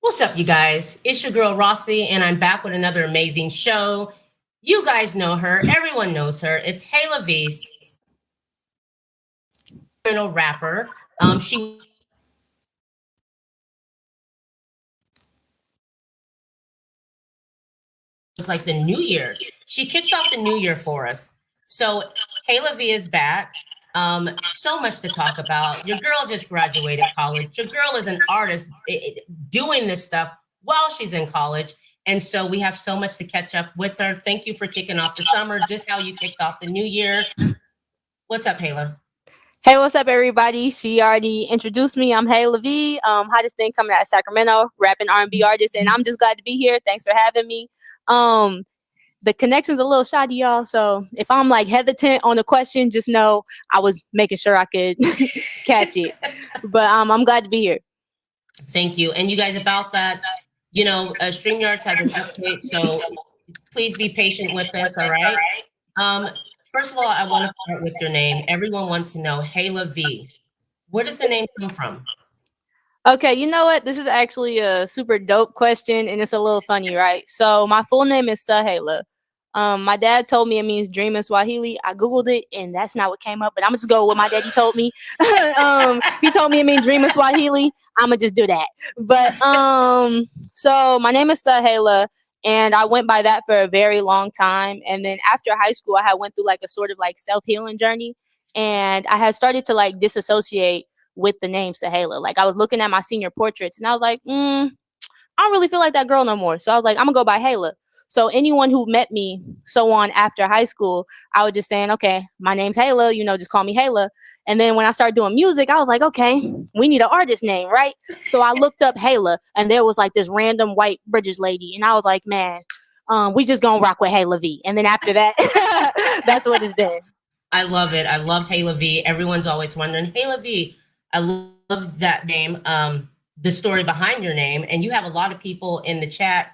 What's up, you guys? It's your girl Rossie, and I'm back with another amazing show. You guys know her, everyone knows her. It's Haylav, rapper. She was like the new year. She kicked off the new year for us. So Haylav is back. So much to talk about. Your girl just graduated college. Your girl is an artist doing this stuff while she's in college. And so we have so much to catch up with her. Thank you for kicking off the summer, just how you kicked off the new year. What's up, Hayla? Hey, what's up, everybody? She already introduced me. I'm Haylav, hottest thing coming out of Sacramento, rapping R&B artist, and I'm just glad to be here. Thanks for having me. The connection's a little shoddy, y'all. So if I'm like hesitant on a question, just know I was making sure I could catch it. But I'm glad to be here. Thank you. And you guys, about that, StreamYards has an update, so please be patient with us, all right? First of all, I want to start with your name. Everyone wants to know, Haylav. Where does the name come from? Okay, you know what? This is actually a super dope question, and it's a little funny, right? So my full name is Haylav. My dad told me it means dream in Swahili. I Googled it, and that's not what came up, but I'm going to just go with what my daddy told me. He told me it means dream in Swahili. I'm going to just do that. But so my name is Haylav, and I went by that for a very long time. And then after high school, I had went through like a sort of like self-healing journey, and I had started to like disassociate with the name Haylav. Like I was looking at my senior portraits, and I was like, I don't really feel like that girl no more. So I was like, I'm going to go by Haylav. So anyone who met me so on after high school, I was just saying, okay, my name's Haylav, just call me Haylav. And then when I started doing music, I was like, okay, we need an artist name, right? So I looked up Haylav, and there was like this random white British lady. And I was like, man, we just gonna rock with Haylav. And then after that, that's what it's been. I love it. I love Haylav. Everyone's always wondering, Haylav. I love that name, the story behind your name. And you have a lot of people in the chat.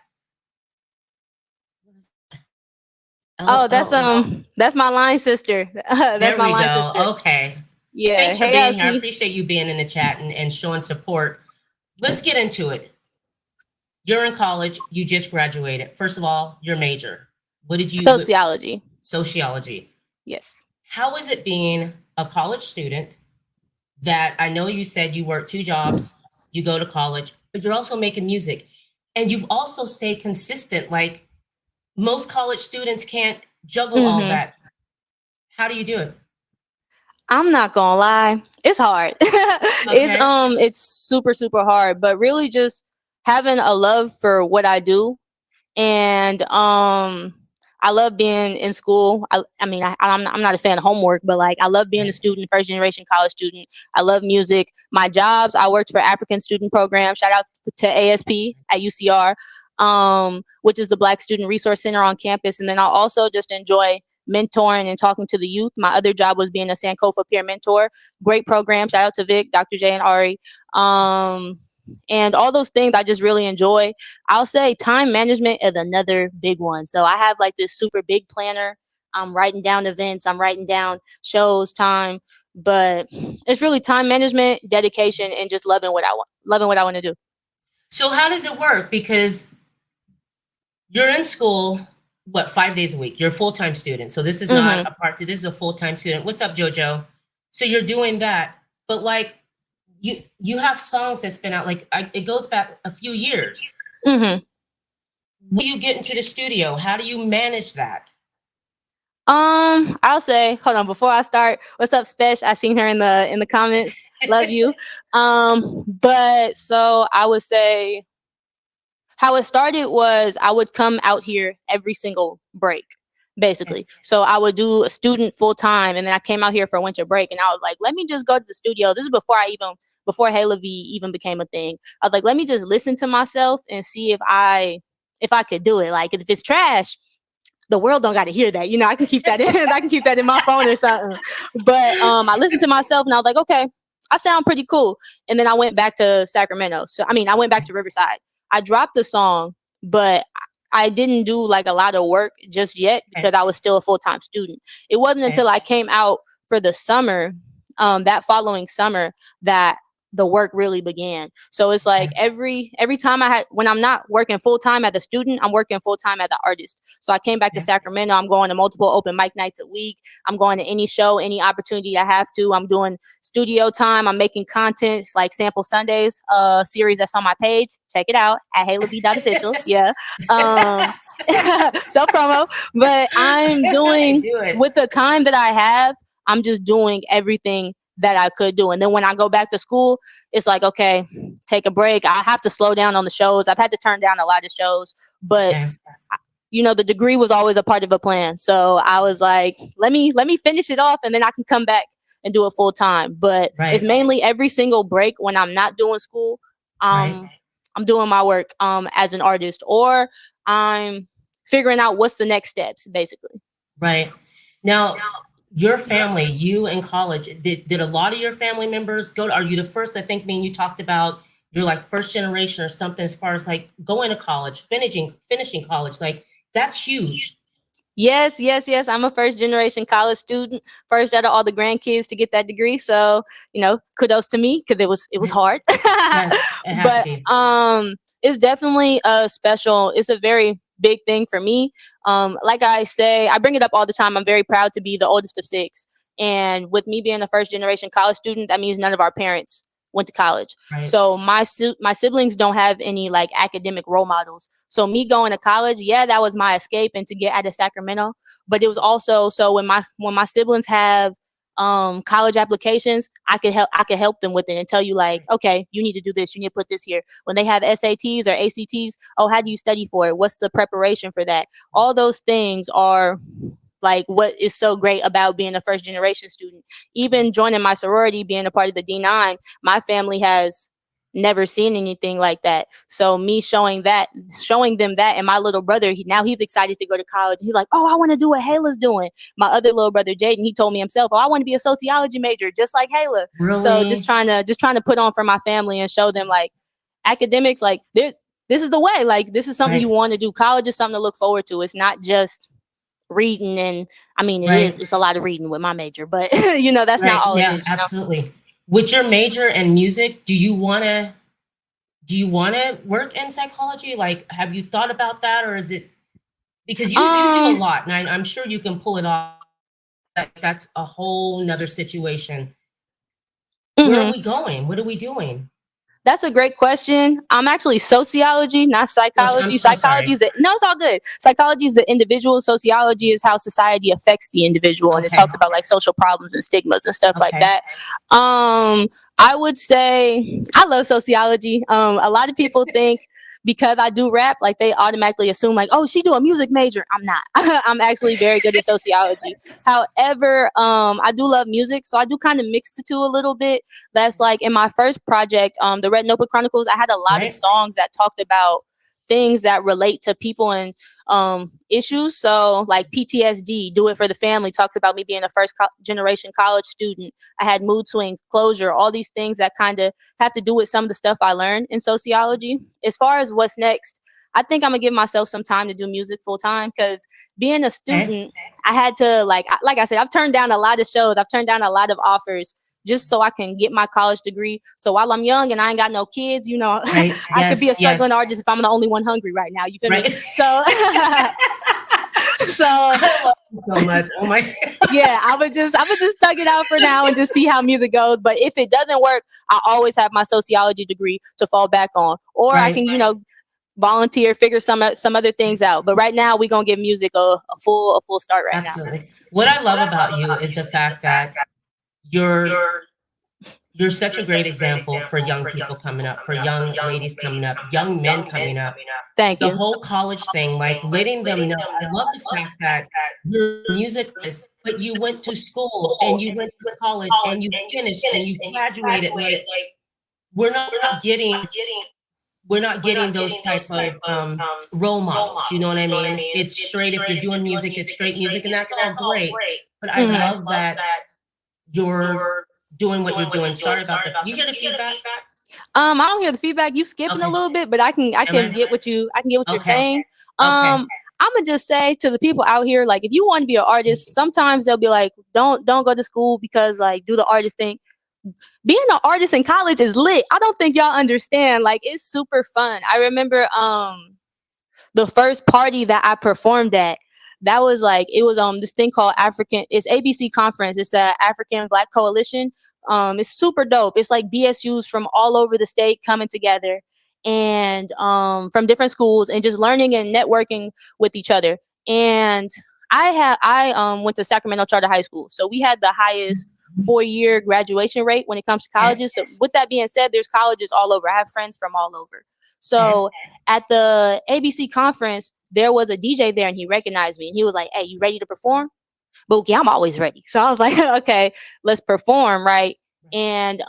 That's my line sister. That's my line sister. Okay. Yeah. Thanks for being here. I appreciate you being in the chat and showing support. Let's get into it. You're in college. You just graduated. First of all, your major. What did you? Sociology. Sociology. Yes. How is it being a college student that I know you said you work 2 jobs, you go to college, but you're also making music, and you've also stayed consistent? Like, most college students can't juggle all that. How do you do it? I'm not gonna lie, it's hard. Okay. It's super, super hard, but really just having a love for what I do. And I love being in school. I'm not a fan of homework, but like I love being a student, first generation college student. I love music. My jobs, I worked for African Student Program. Shout out to ASP at UCR. Which is the Black Student Resource Center on campus. And then I also just enjoy mentoring and talking to the youth. My other job was being a Sankofa peer mentor. Great program. Shout out to Vic, Dr. J, and Ari. And all those things I just really enjoy. I'll say time management is another big one. So I have like this super big planner. I'm writing down events. I'm writing down shows, time. But it's really time management, dedication, and just loving what I want to do. So how does it work? Because you're in school, 5 days a week? You're a full-time student. So this is not a part-time, this is a full-time student. What's up, JoJo? So you're doing that, but like you have songs that's been out, like it goes back a few years. When you get into the studio, how do you manage that? I'll say, hold on, before I start, what's up, Spesh? I seen her in the comments. Love you. But so I would say how it started was I would come out here every single break, basically. So I would do a student full time, and then I came out here for a winter break, and I was like, let me just go to the studio. This is before Haylav even became a thing. I was like, let me just listen to myself and see if I could do it. Like if it's trash, the world don't got to hear that. I can keep that in. I can keep that in my phone or something. But I listened to myself, and I was like, okay, I sound pretty cool. And then I went back to Sacramento. I went back to Riverside. I dropped the song, but I didn't do like a lot of work just yet because I was still a full-time student. It wasn't until I came out for the summer, that following summer, that the work really began. So it's like every time when I'm not working full time as a student, I'm working full time as an artist. So I came back to Sacramento. I'm going to multiple open mic nights a week. I'm going to any show, any opportunity I have to. I'm doing studio time. I'm making content like Sample Sundays, series that's on my page. Check it out at haylav.official. Yeah. Self promo. But I'm doing with the time that I have, I'm just doing everything that I could do. And then when I go back to school, it's like, okay, take a break. I have to slow down on the shows. I've had to turn down a lot of shows, but the degree was always a part of a plan. So I was like, let me finish it off and then I can come back and do it full time. But it's mainly every single break when I'm not doing school, I'm doing my work as an artist, or I'm figuring out what's the next steps, basically. Right. Now, your family, you in college, did a lot of your family members go are you the first? I think, you talked about you're like first generation or something as far as like going to college, finishing college. Like, that's huge. Yes. I'm a first generation college student, first out of all the grandkids to get that degree. So, kudos to me, because it was hard. Yes, it had but to be. It's definitely it's a very big thing for me. Like I say, I bring it up all the time. I'm very proud to be the oldest of 6. And with me being a first generation college student, that means none of our parents went to college. Right. So my siblings don't have any like academic role models. So me going to college, that was my escape and to get out of Sacramento. But it was also so when my siblings have college applications, I could help them with it and tell you like, okay, you need to do this, you need to put this here. When they have SATs or ACTs, oh, how do you study for it? What's the preparation for that? All those things are like what is so great about being a first generation student. Even joining my sorority, being a part of the D9, my family has never seen anything like that. So me showing them that, and my little brother, he's excited to go to college. He's like, oh, I want to do what Hayla's doing. My other little brother, Jaden, he told me himself, oh, I want to be a sociology major, just like Hayla. Really? So just trying to put on for my family and show them like academics, like this is the way, like this is something you want to do. College is something to look forward to. It's not just reading, and it's a lot of reading with my major, but that's not all it is. Absolutely. With your major in music, do you want to work in psychology? Like, have you thought about that, or is it because you do a lot, and I'm sure you can pull it off? That's a whole nother situation. Where are we going? What are we doing? That's a great question. I'm actually sociology, not psychology. Psychology is it's all good. Psychology is the individual. Sociology is how society affects the individual, and it talks about like social problems and stigmas and stuff like that. I would say I love sociology. A lot of people think because I do rap, like they automatically assume like, oh, she do a music major. I'm not. I'm actually very good at sociology. However, I do love music, so I do kind of mix the two a little bit. That's like in my first project, the Red Notebook Chronicles, I had a lot of songs that talked about things that relate to people and issues. So like PTSD, Do It for the Family, talks about me being a first generation college student. I had Mood Swing, Closure, all these things that kind of have to do with some of the stuff I learned in sociology. As far as what's next, I think I'm gonna give myself some time to do music full time, because being a student, I had to like I said, I've turned down a lot of shows. I've turned down a lot of offers just so I can get my college degree. So while I'm young and I ain't got no kids, I could be a struggling artist if I'm the only one hungry right now. You feel me? So, I love you so much. Oh my. Yeah, I would just thug it out for now and just see how music goes. But if it doesn't work, I always have my sociology degree to fall back on, or I can, volunteer, figure some other things out. But right now, we're gonna give music a full start right now. Absolutely. What I love about you is the fact that you're such a great example for young people coming up, for young ladies coming up, young men coming up. Thank you. The whole college thing, like letting them know. I love the fact that you're a music artist, but you went to school and you went to college and you finished and you graduated. Like, we're not getting those type of role models. You know what I mean? It's straight. If you're doing music, it's straight music, and that's all great. But I love that you're doing what you're doing. Sorry about that. You hear the feedback? I don't hear the feedback. You skipping a little bit, but I can get what you're saying. I'm gonna just say to the people out here, like, if you want to be an artist, sometimes they'll be like, don't go to school because like do the artist thing. being an artist in college is lit. I don't think y'all understand. Like, it's super fun. I remember the first party that I performed at, that was like, it was this thing called it's ABC Conference. It's a African Black Coalition. It's super dope. It's like BSUs from all over the state coming together, and from different schools, and just learning and networking with each other. And I went to Sacramento Charter High School, so we had the highest 4-year graduation rate when it comes to colleges. So with that being said, there's colleges all over. I have friends from all over. So at the ABC conference, there was a DJ there, and he recognized me, and he was like, "Hey, you ready to perform?" But okay, I'm always ready. So I was like, "Okay, let's perform." Right. And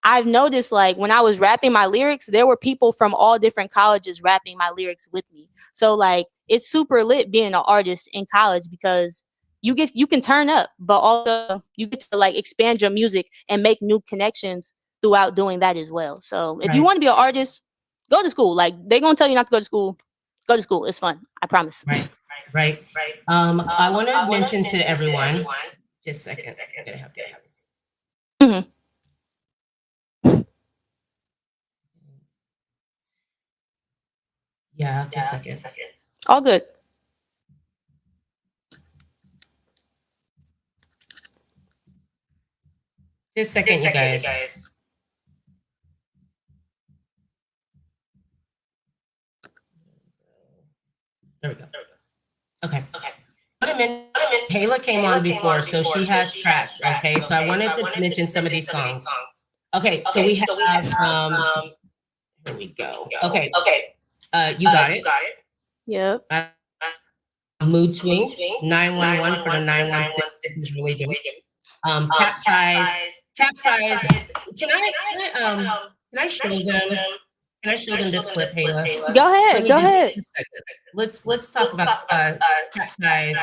I've noticed, like, when I was rapping my lyrics, there were people from all different colleges rapping my lyrics with me. So like, it's super lit being an artist in college, because you can turn up, but also you get to like expand your music and make new connections throughout doing that as well. So if you want to be an artist, go to school. Like, they're gonna tell you not to go to school. Go to school. It's fun. I promise. Right. I want to mention to everyone. Just a second. I'm gonna have to have this. Mm-hmm. Yeah, just a second. All good. Just a second, you guys. There we go. Okay. Hayla came on before, so she has tracks. Okay, so I wanted to mention some of these songs. Okay, so we have here we go. Okay. You got it. Yep. Mood swings. 911 for the 916 is really dope. Capsize. Can I show them? Can I show them this clip, Hayla? Go ahead. Let's talk about Capsize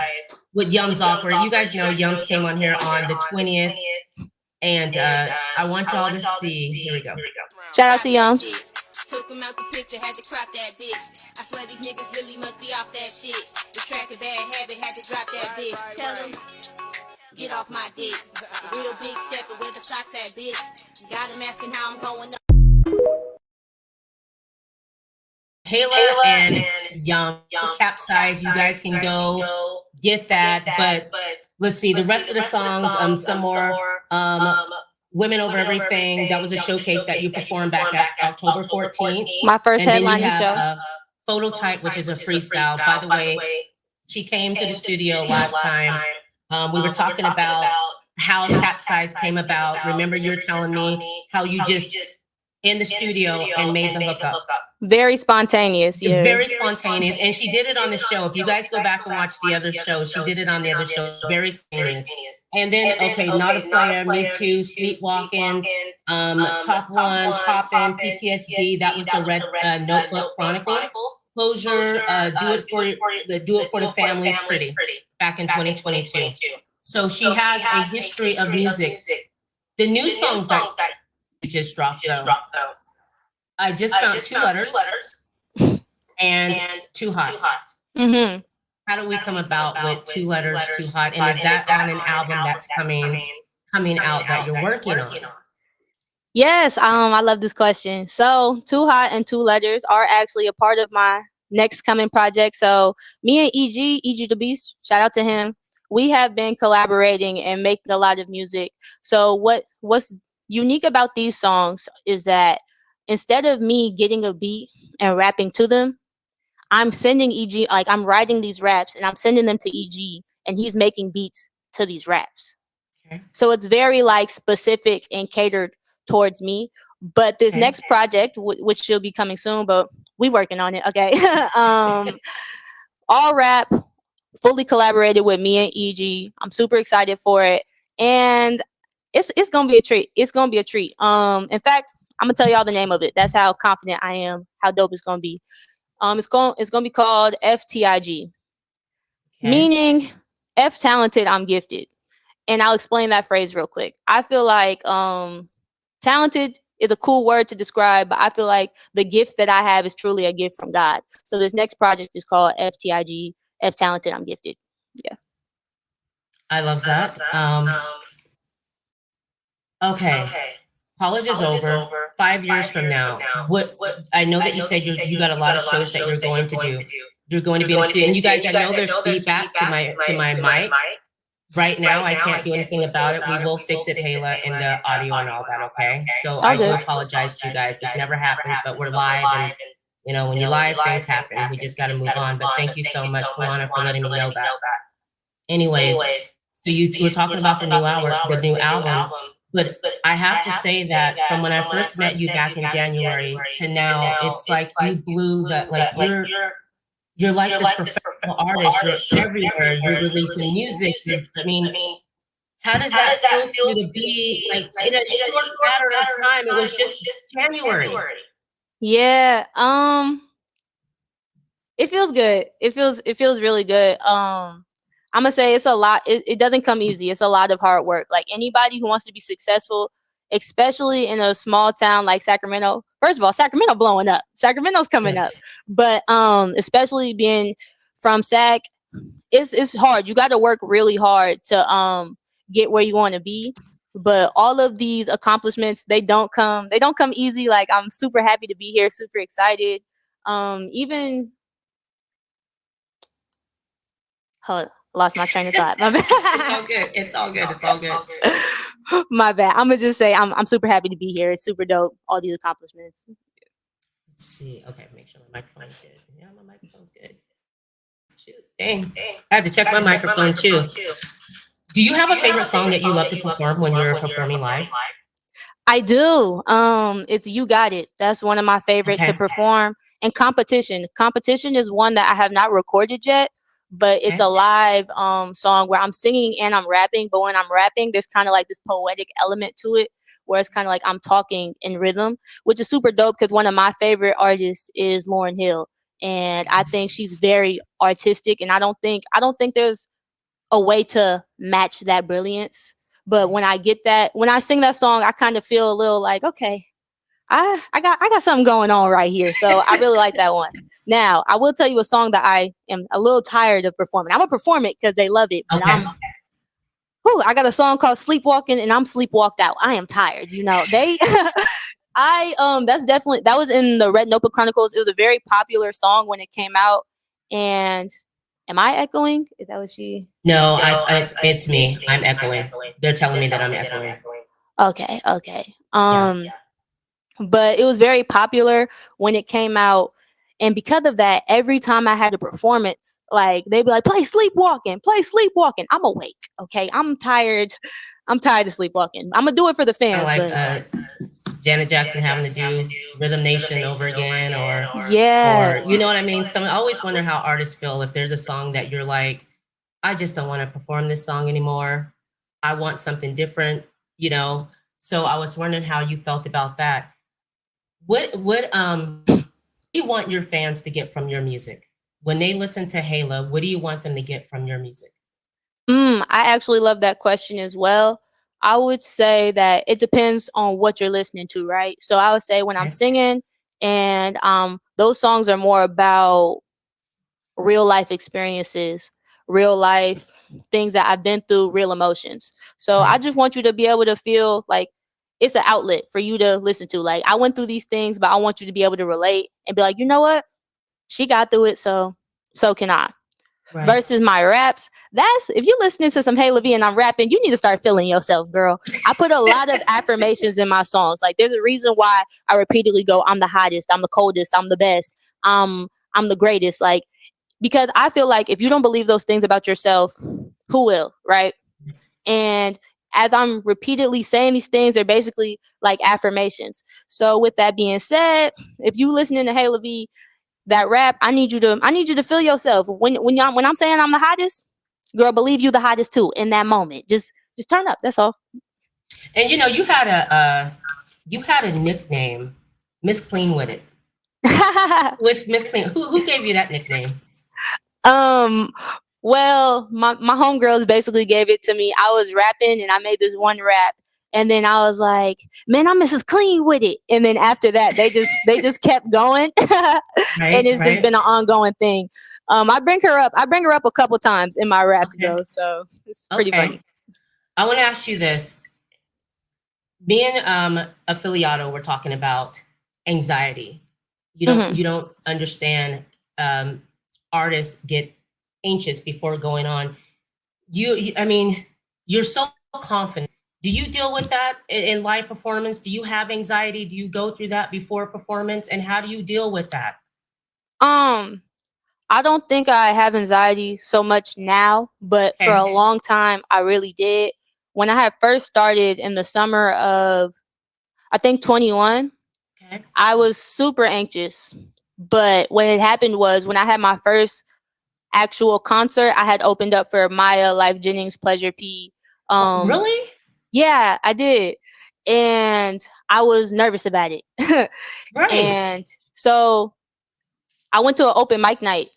with Yums Awkward. You guys know Yums came on here on the 20th, and I want y'all to see. Here we go. Shout out to Yums. Took him out the picture, had to crop that bitch. I swear these niggas really must be off that shit. The track a bad habit, had to drop that bitch. Tell him, get off my dick. A real big stepper, where the socks at, bitch. Got him asking how I'm going up. Hayla and Yum Capsize, you guys can go get that. But let's see the rest of the songs. Some more Women Over Everything. That was a showcase that you performed back at October 14th. My first and headlining show. Phototype, which is a freestyle. By the way, she came to the studio last time. We were talking about how Capsize came about. Remember, you were telling me how you just in the studio and made the hookup. Very spontaneous, yeah. Very spontaneous. And she did it on the show. If you guys go back and watch the other show, she did it on the other show. Very spontaneous. And then, Not a Player, Me Too, Sleepwalking, Top One, Poppin', PTSD. That was the Red Notebook Chronicles. Closure, Do It for the Family, Pretty, back in 2022. So she has a history of music. The new songs that just dropped though. I just found two letters and Too Hot. Mm-hmm. How do we come about with Two Letters, Too Hot? And is that on an album that's coming out that you're working on? Yes, I love this question. So Too Hot and Two Letters are actually a part of my next coming project. So me and EG the Beast, shout out to him. We have been collaborating and making a lot of music. So what's unique about these songs is that instead of me getting a beat and rapping to them, I'm sending EG, like, I'm writing these raps and I'm sending them to EG, and he's making beats to these raps. Okay. So it's very like specific and catered towards me. But this next project, which should be coming soon, but we working on it. Okay. All rap, fully collaborated with me and EG. I'm super excited for it. And it's gonna be a treat. It's gonna be a treat. In fact, I'm gonna tell y'all the name of it. That's how confident I am, how dope it's gonna be. It's gonna be called FTIG, meaning F talented, I'm gifted. And I'll explain that phrase real quick. I feel like talented is a cool word to describe, but I feel like the gift that I have is truly a gift from God. So this next project is called FTIG, F talented, I'm gifted. Yeah. I love that. Okay. College is over. 5 years from now, what I know that you said you got a lot of shows that you're going to do. You're going to be in a studio. And you guys, I know there's feedback to my mic. Right now, I can't do anything about it. We will fix it, Hayla, in the audio and all that, okay? So All I do good. apologize to you guys. This never happens, but we're live, and when you're live, things happen. We just got to move on. But thank you so much, Tawana, for letting me know that. Anyways, so you were talking about the new album, but I have to say that from when I first met you back in January to now, it's like you blew that. Like you're like this professional artist. You're everywhere. You're releasing music. I mean, how does that feel to you to be like in a short matter of time? It was just January. Yeah. It feels good. It feels really good. I'm gonna say it's a lot. It doesn't come easy. It's a lot of hard work. Like anybody who wants to be successful, especially in a small town like Sacramento. First of all, Sacramento blowing up. Sacramento's coming up. But especially being from Sac, it's hard. You got to work really hard to get where you want to be. But all of these accomplishments, they don't come easy. Like I'm super happy to be here, super excited. Even hold on, lost my train of thought. My bad. It's all good. It's all good. It's all good. My bad. I'm gonna just say I'm super happy to be here. It's super dope. All these accomplishments. Let's see. Okay, make sure my microphone's good. Yeah, my microphone's good. Shoot, dang. I had to check my microphone too. Do you have a favorite song that you love to perform when you're performing live? I do. It's You Got It. That's one of my favorite to perform. And Competition. Competition is one that I have not recorded yet, but it's a live song where I'm singing and I'm rapping. But when I'm rapping, there's kind of like this poetic element to it, where it's kind of like I'm talking in rhythm, which is super dope because one of my favorite artists is Lauryn Hill, and I think she's very artistic. And I don't think there's a way to match that brilliance. But when I sing that song, I kind of feel a little like, okay, I got something going on right here. So I really like that one. Now, I will tell you a song that I am a little tired of performing. I'm gonna perform it because they love it. But I got a song called Sleepwalking, and I'm sleepwalked out. I am tired. That was in the Red Notebook Chronicles. It was a very popular song when it came out. And am I echoing? Is that what she? No, it's me. I'm echoing. They're telling me that I'm echoing. Okay. But it was very popular when it came out. And because of that, every time I had a performance, like they'd be like, play Sleepwalking. I'm awake. Okay. I'm tired of sleepwalking. I'm gonna do it for the fans. Like Janet Jackson having to do Rhythm Nation over again, or you know what I mean? I always wonder how artists feel if there's a song that you're like, I just don't want to perform this song anymore. I want something different, So I was wondering how you felt about that. What do you want your fans to get from your music? When they listen to Hayla, what do you want them to get from your music? I actually love that question as well. I would say that it depends on what you're listening to, right? So I would say when I'm singing, and those songs are more about real life experiences, real life things that I've been through, real emotions. So I just want you to be able to feel like it's an outlet for you to listen to. Like, I went through these things, but I want you to be able to relate and be like, you know what? She got through it, so can I. Right. Versus my raps, if you're listening to some Haylav and I'm rapping, you need to start feeling yourself, girl. I put a lot of affirmations in my songs. Like, there's a reason why I repeatedly go, I'm the hottest, I'm the coldest, I'm the best, I'm the greatest. Like, because I feel like if you don't believe those things about yourself, who will, right? And as I'm repeatedly saying these things, they're basically like affirmations. So with that being said, if you listening to Haylav, that rap, I need you to feel yourself. When I'm saying I'm the hottest, girl, believe you the hottest too in that moment. Just turn up. That's all. And you had a nickname, Miss Clean with it. With Miss Clean, who gave you that nickname? Well, my homegirls basically gave it to me. I was rapping and I made this one rap. And then I was like, man, I'm Mrs. Clean with it. And then after that, they just kept going. And it's just been an ongoing thing. I bring her up a couple times in my raps though. So it's pretty funny. I want to ask you this. Me and Affiliato were talking about anxiety. Mhm. You don't understand. Artists get anxious before going on. I mean, you're so confident. Do you deal with that in live performance? Do you have anxiety? Do you go through that before performance? And how do you deal with that? Um, I don't think I have anxiety so much now, but for a Okay. long time I really did. When I had first started in the summer of, I think, 21, Okay. I was super anxious. But what had happened was when I had my first actual concert, I had opened up for Maya, Life Jennings, Pleasure P. Oh, Um, really? yeah, I did. And I was nervous about it. Right. And so I went to an open mic night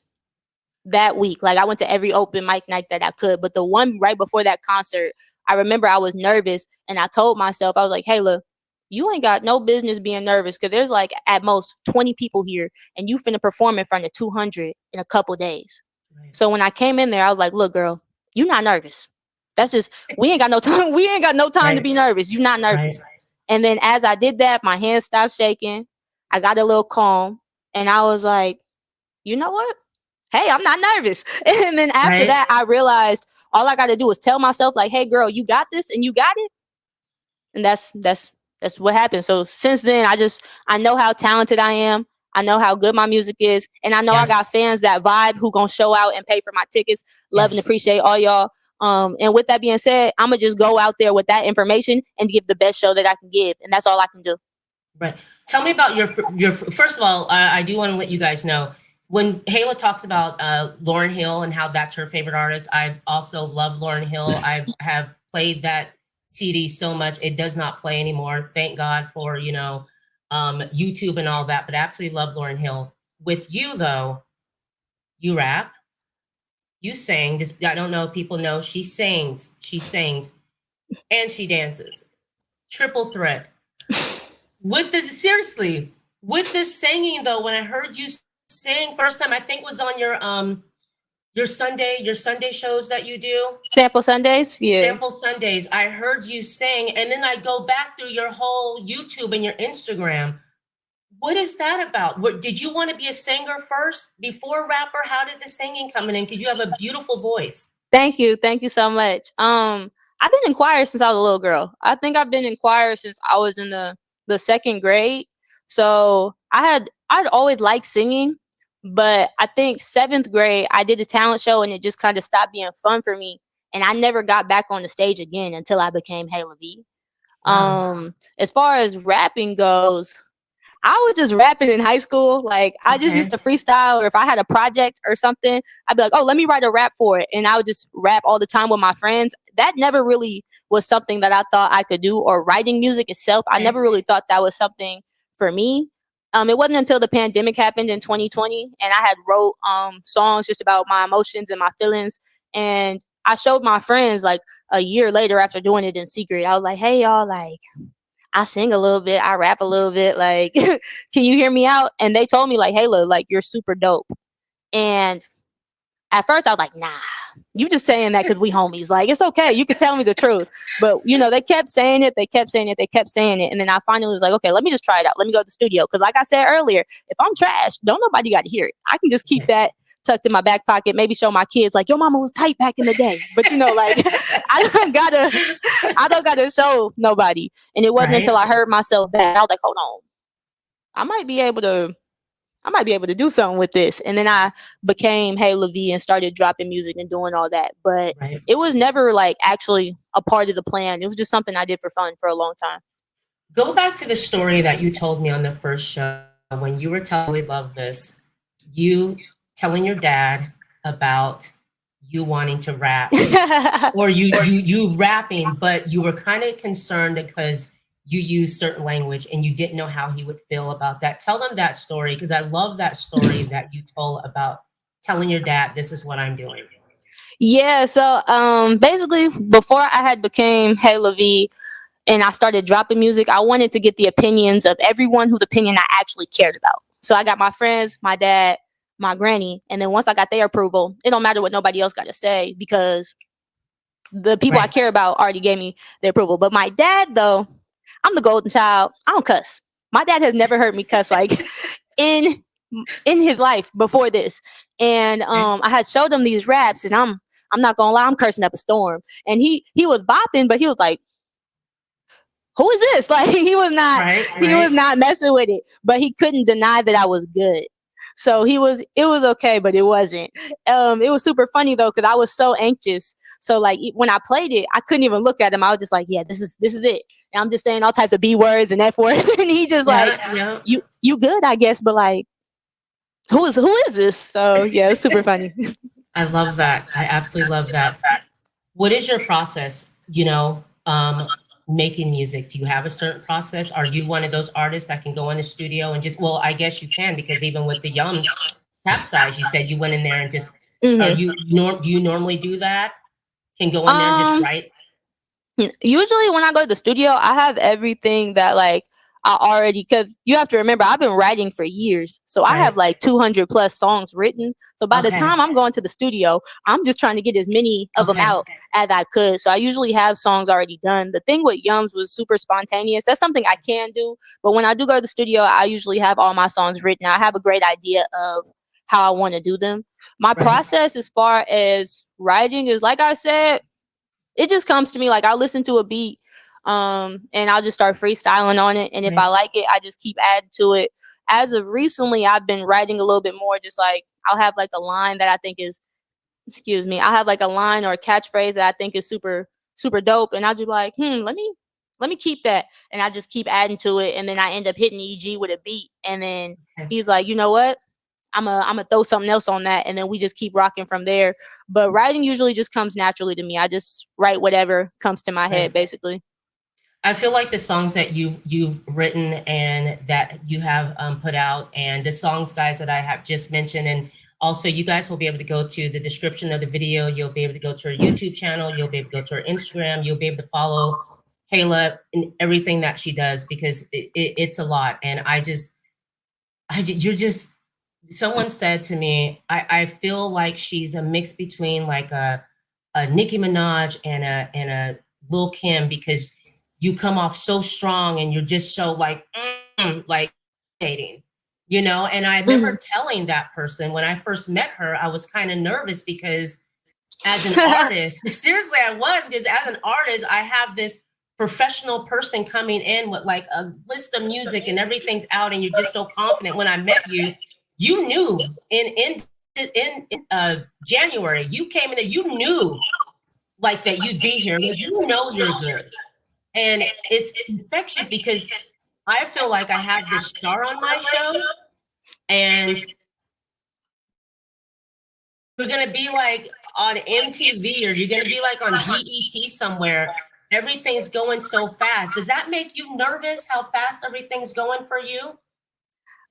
that week. Like I went to every open mic night that I could. But the one right before that concert, I remember I was nervous and I told myself, I was like, hey, look, you ain't got no business being nervous because there's like at most 20 people here and you finna perform in front of 200 in a couple days. Right. So when I came in there, I was like, look, girl, you not nervous. That's just, we ain't got no time. We ain't got no time to Right. be nervous. You not Right. nervous. And then as I did that, my hands stopped shaking. I got a little calm and I was like, you know what? Hey, I'm not nervous. And then after Right. that, I realized all I got to do is tell myself like, hey, girl, you got this and you got it. And that's what happened. So since then, I know how talented I am. I know how good my music is, and I know I got Yes. fans that vibe who gonna show out and pay for my tickets. Love and Yes. appreciate all y'all. And with that being said, I'm gonna just go out there with that information and give the best show that I can give, and that's all I can do. Right. Tell me about your. First of all, I do want to let you guys know when Hayla talks about Lauryn Hill and how that's her favorite artist. I also love Lauryn Hill. I have played that CD so much. It does not play anymore. Thank God for YouTube and all that. But I absolutely love Lauryn Hill. With you though, you rap, you sing. Just I don't know if people know she sings, and she dances. Triple threat. With this, seriously, with this singing though, when I heard you sing first time, I think was on your Sunday shows that you do, Sample Sundays, yeah. Sample Sundays. I heard you sing, and then I go back through your whole YouTube and your Instagram. What is that about? What did you want to be a singer first before rapper? How did the singing come in? Because you have a beautiful voice. Thank you so much. I've been in choir since I was a little girl. I think I've been in choir since I was in the second grade. So I'd always liked singing, but I think seventh grade I did a talent show and it just kind of stopped being fun for me, and I never got back on the stage again until I became Haylav. Wow. As far as rapping goes, I was just rapping in high school. Like I just used Okay. to freestyle, or if I had a project or something, I'd be like, "Oh, let me write a rap for it," and I would just rap all the time with my friends. That never really was something that I thought I could do, or writing music itself. I Okay. never really thought that was something for me. It wasn't until the pandemic happened in 2020, and I had wrote songs just about my emotions and my feelings, and I showed my friends like a year later after doing it in secret. I was like, "Hey, y'all, like." I sing a little bit, I rap a little bit, like, can you hear me out? And they told me like, hey, look, like you're super dope. And at first I was like, nah, you just saying that because we homies. Like, it's okay. You could tell me the truth. But they kept saying it, they kept saying it, they kept saying it. And then I finally was like, okay, let me just try it out. Let me go to the studio. Cause like I said earlier, if I'm trash, don't nobody got to hear it. I can just keep Okay. that tucked in my back pocket, maybe show my kids like your mama was tight back in the day. But like I don't gotta show nobody. And it wasn't Right. until I heard myself back, I was like, hold on, I might be able to do something with this. And then I became Haylav and started dropping music and doing all that. But Right. it was never like actually a part of the plan. It was just something I did for fun for a long time. Go back to the story that you told me on the first show when you were telling love this, you telling your dad about you wanting to rap or you rapping, but you were kind of concerned because you used certain language and you didn't know how he would feel about that. Tell them that story because I love that story that you told about telling your dad this is what I'm doing. Yeah, so basically before I had became Haylav and I started dropping music, I wanted to get the opinions of everyone whose opinion I actually cared about. So I got my friends, my dad, my granny, and then once I got their approval, it don't matter what nobody else got to say because the people I Right. care about already gave me their approval. But my dad, though, I'm the golden child. I don't cuss. My dad has never heard me cuss like in in his life before this. And I had showed him these raps, and I'm not gonna lie, I'm cursing up a storm. And he was bopping, but he was like, who is this? Like he was not messing with it. But he couldn't deny that I was good. So it was okay, but it wasn't. It was super funny though, because I was so anxious. So like when I played it, I couldn't even look at him. I was just like, yeah, this is it. And I'm just saying all types of B words and F words, and he just you good, I guess, but like, who is this? So yeah, it's super funny. I love that. I absolutely love that. What is your process, making music? Do you have a certain process? Are you one of those artists that can go in the studio and just, well, I guess you can, because even with the Yums Capsize, you said you went in there and just, do you normally do that? Can go in there and just write? Usually when I go to the studio, I have everything that like I already, because you have to remember, I've been writing for years. So I have like 200 plus songs written. So by the time I'm going to the studio, I'm just trying to get as many of them out as I could. So I usually have songs already done. The thing with Yums was super spontaneous. That's something I can do. But when I do go to the studio, I usually have all my songs written. I have a great idea of how I want to do them. My process as far as writing is, like I said, it just comes to me. Like I'll listen to a beat and I'll just start freestyling on it. And if I like it, I just keep adding to it. As of recently, I've been writing a little bit more, just like I'll have like a line that I think is, I'll have like a line or a catchphrase that I think is super, super dope. And I'll just be like, let me keep that. And I just keep adding to it. And then I end up hitting EG with a beat. And then he's like, you know what? I'm gonna throw something else on that, and then we just keep rocking from there. But writing usually just comes naturally to me. I just write whatever comes to my head, basically. I feel like the songs that you've written and that you have put out, and the songs, guys, that I have just mentioned, and also you guys will be able to go to the description of the video. You'll be able to go to her YouTube channel. You'll be able to go to her Instagram. You'll be able to follow Haylav and everything that she does, because it's a lot. And you're just, someone said to me, I feel like she's a mix between like a Nicki Minaj and a Lil Kim, because you come off so strong and you're just so like dating, and I remember telling that person when I first met her, I was kind of nervous because as an artist, seriously, I was, because as an artist, I have this professional person coming in with like a list of music and everything's out, and you're just so confident. When I met you, you knew in January, you came in there, you knew like that you'd be here. You know you're good. And it's infectious, because I feel like I have this star on my show, and you're gonna be like on MTV, or you're gonna be like on BET somewhere. Everything's going so fast. Does that make you nervous, how fast everything's going for you?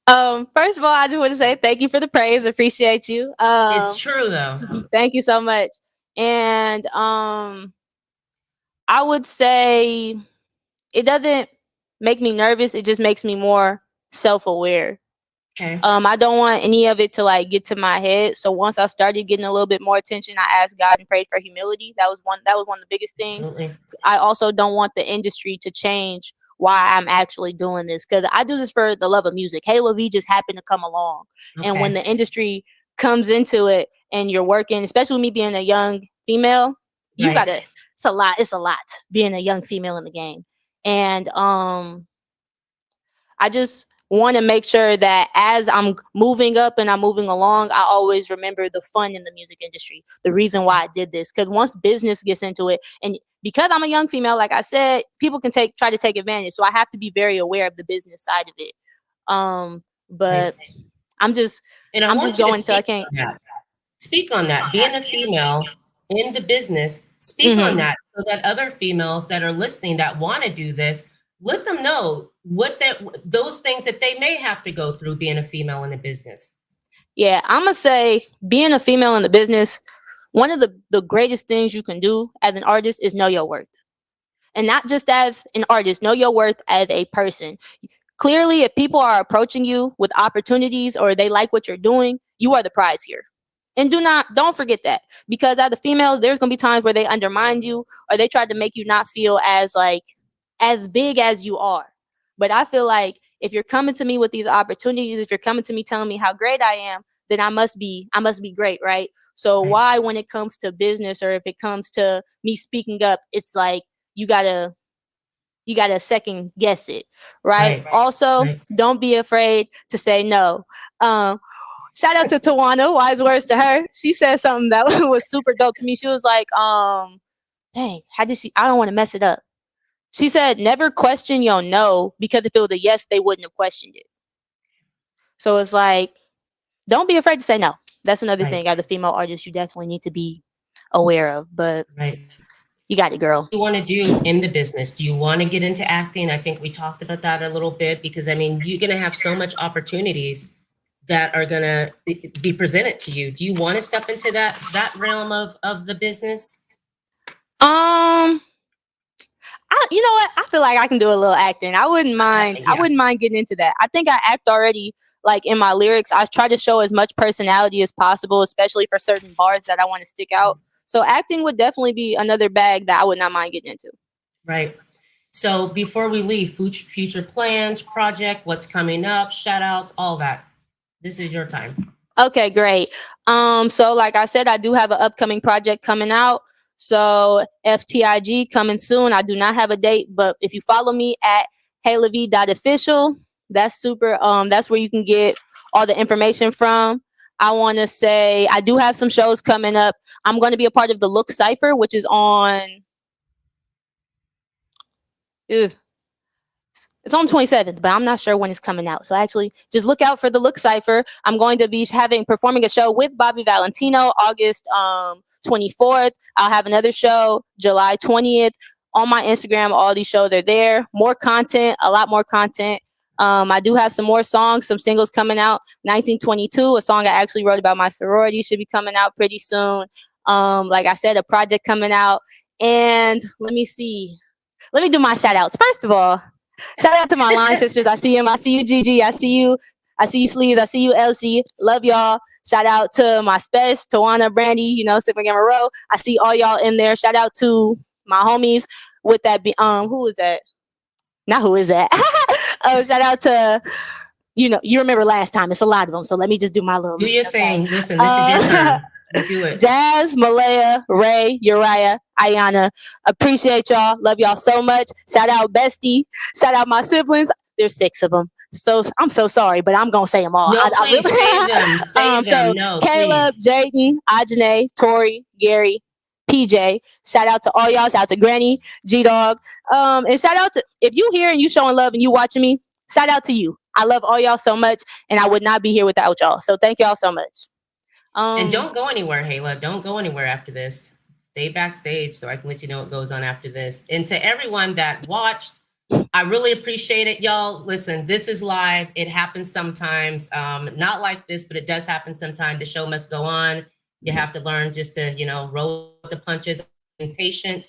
First of all, I just want to say thank you for the praise. Appreciate you. It's true though. Thank you so much. And I would say it doesn't make me nervous. It just makes me more self-aware. Okay. I don't want any of it to like get to my head. So once I started getting a little bit more attention, I asked God and prayed for humility. That was one of the biggest things. Absolutely. I also don't want the industry to change why I'm actually doing this, because I do this for the love of music. Haylav just happened to come along. And when the industry comes into it and you're working, especially me being a young female, you gotta, it's a lot being a young female in the game. And I just want to make sure that as I'm moving up and I'm moving along, I always remember the fun in the music industry, the reason why I did this. Because once business gets into it, and because I'm a young female, like I said, people can try to take advantage. So I have to be very aware of the business side of it. But I'm just going till I can't. Speak on that. Being a female in the business, speak on that, so that other females that are listening that want to do this, let them know those things that they may have to go through being a female in the business. Yeah, I'm gonna say being a female in the business, one of the greatest things you can do as an artist is know your worth. And not just as an artist, know your worth as a person. Clearly, if people are approaching you with opportunities or they like what you're doing, you are the prize here. And don't forget that, because as a female, there's gonna be times where they undermine you or they try to make you not feel as like as big as you are. But I feel like if you're coming to me with these opportunities, if you're coming to me telling me how great I am, then I must be great, right? So Right. why, when it comes to business or if it comes to me speaking up, it's like you gotta second guess it, right? Right. Also, Right. don't be afraid to say no. Shout out to Tawana, wise words to her. She said something that was super dope to me. She was like, dang, how did she? I don't want to mess it up. She said, never question your no, because if it was a yes, they wouldn't have questioned it. So it's like, don't be afraid to say no. That's another Right. thing as a female artist you definitely need to be aware of. But Right. you got it, girl. What do you want to do in the business? Do you want to get into acting? I think we talked about that a little bit, because I mean, you're going to have so much opportunities that are going to be presented to you. Do you want to step into that realm of the business? You know what? I feel like I can do a little acting. I wouldn't mind. Yeah. I wouldn't mind getting into that. I think I act already. Like in my lyrics, I try to show as much personality as possible, especially for certain bars that I want to stick out. So acting would definitely be another bag that I would not mind getting into. Right. So before we leave, future plans, project, what's coming up, shout outs, all that. This is your time. Okay, great. So like I said, I do have an upcoming project coming out. So FTIG coming soon. I do not have a date, but if you follow me at haylav.official, that's super. That's where you can get all the information from. I want to say I do have some shows coming up. I'm going to be a part of the Look Cipher, which is on. Ugh. It's on 27th, but I'm not sure when it's coming out. So actually, just look out for the Look Cipher. I'm going to be performing a show with Bobby Valentino August 24th. I'll have another show July 20th. On my Instagram, all these shows are there. More content, a lot more content. I do have some more songs, some singles coming out. 1922, a song I actually wrote about my sorority, should be coming out pretty soon. Like I said, a project coming out. And let me see. Let me do my shout outs. First of all, shout out to my line sisters. I see him. I see you, Gigi. I see you. I see you, Sleeves. I see you, Elsie. Love y'all. Shout out to my spec, Tawana, Brandy, you know, Sipper Gamma Row. I see all y'all in there. Shout out to my homies with that. Who is that? Not who is that? Shout out to, you know, you remember last time. It's a lot of them. So let me just do my little Do list, your okay? thing. Listen, this is your turn. Do it. Jazz, Malaya, Ray, Uriah, Ayana. Appreciate y'all. Love y'all so much. Shout out Bestie. Shout out my siblings. There's 6 of them. So I'm so sorry, but I'm gonna say them all. No, please save them. Save them. No, Caleb, please. Jaden, Ajane, Tori, Gary, PJ. Shout out to all y'all. Shout out to Granny, G Dog. And shout out to, if you here and you showing love and you watching me, shout out to you. I love all y'all so much, and I would not be here without y'all. So thank y'all so much. And don't go anywhere, Hayla. Don't go anywhere after this. Stay backstage so I can let you know what goes on after this. And to everyone that watched, I really appreciate it, y'all. Listen, this is live. It happens sometimes. Not like this, but it does happen sometimes. The show must go on. You have to learn just to, you know, roll with the punches and patient.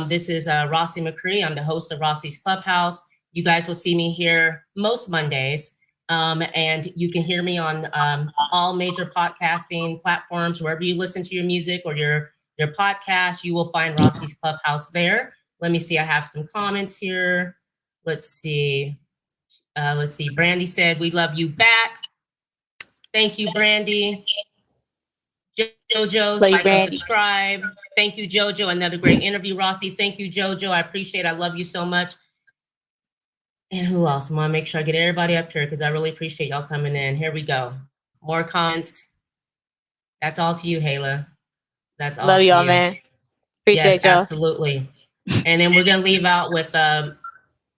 This is Rossie McCree. I'm the host of Rossie's Clubhouse. You guys will see me here most Mondays. And you can hear me on all major podcasting platforms. Wherever you listen to your music or your podcast, you will find Rossie's Clubhouse there. Let me see. I have some comments here. Let's see. Brandy said, "We love you back." Thank you, Brandy. JoJo, like and subscribe. Thank you, JoJo. Another great interview, Rossie. Thank you, JoJo. I appreciate it. I love you so much. And who else? I want to make sure I get everybody up here because I really appreciate y'all coming in. Here we go. More comments. That's all to you, Hayla. That's all. Love y'all, you. man. Appreciate y'all. Absolutely. And then we're gonna leave out with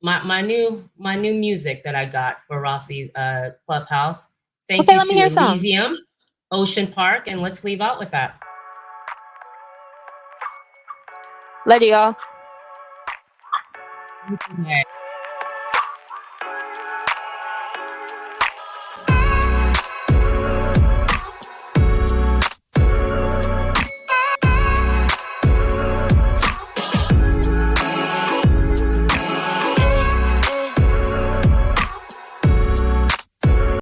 my new music that I got for Rossie's Clubhouse. Thank you to Elysium, Ocean Park, and let's leave out with that. Love y'all. Okay.